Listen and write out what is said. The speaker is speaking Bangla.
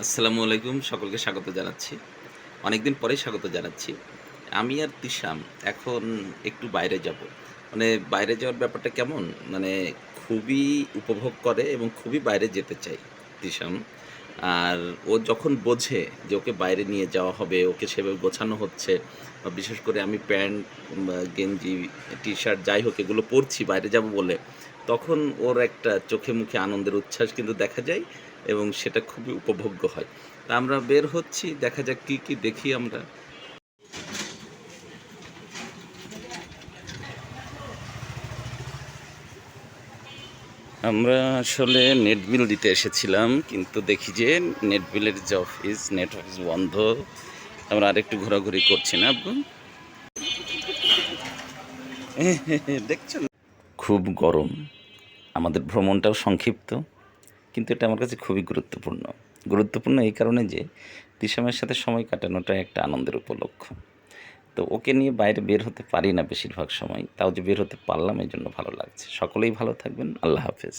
আসসালামু আলাইকুম। সকলকে স্বাগত জানাচ্ছি। অনেকদিন পরেই স্বাগত জানাচ্ছি। আমি আর তিশাম এখন একটু বাইরে যাবো। মানে বাইরে যাওয়ার ব্যাপারটা কেমন? মানে খুবই উপভোগ করে এবং খুবই বাইরে যেতে চায় তিশাম। আর ও যখন বোঝে যে ওকে বাইরে নিয়ে যাওয়া হবে, ওকে সেভাবে গোছানো হচ্ছে বা বিশেষ করে আমি প্যান্ট বা গেঞ্জি, টি-শার্ট যাই হোক এগুলো পরছি বাইরে যাবো বলে, তখন ওর একটা চোখে মুখে আনন্দের উচ্ছ্বাস কিন্তু দেখা যায় এবং সেটা খুবই উপভোগ্য হয়। তা আমরা বের হচ্ছি, দেখা যাক কি, কি দেখি আমরা। আমরা আসলে নেট বিল দিতে এসেছিলাম, কিন্তু দেখি যে নেট বিলের যে অফিস, নেট অফিস বন্ধ। আমরা আরেকটু ঘোরাঘুরি করছি না আব্বু? দেখছেন? খুব গরম। আমাদের ভ্রমণটাও সংক্ষিপ্ত, কিন্তু এটা আমার কাছে খুবই গুরুত্বপূর্ণ। গুরুত্বপূর্ণ এই কারণে যে তিশামের সাথে সময় কাটানোটা একটা আনন্দের উপলক্ষ। তো ওকে নিয়ে বাইরে বের হতে পারি না বেশিরভাগ সময়। তাও যে বের হতে পারলাম এজন্য ভালো লাগছে। সকলেই ভালো থাকবেন। আল্লাহ হাফেজ।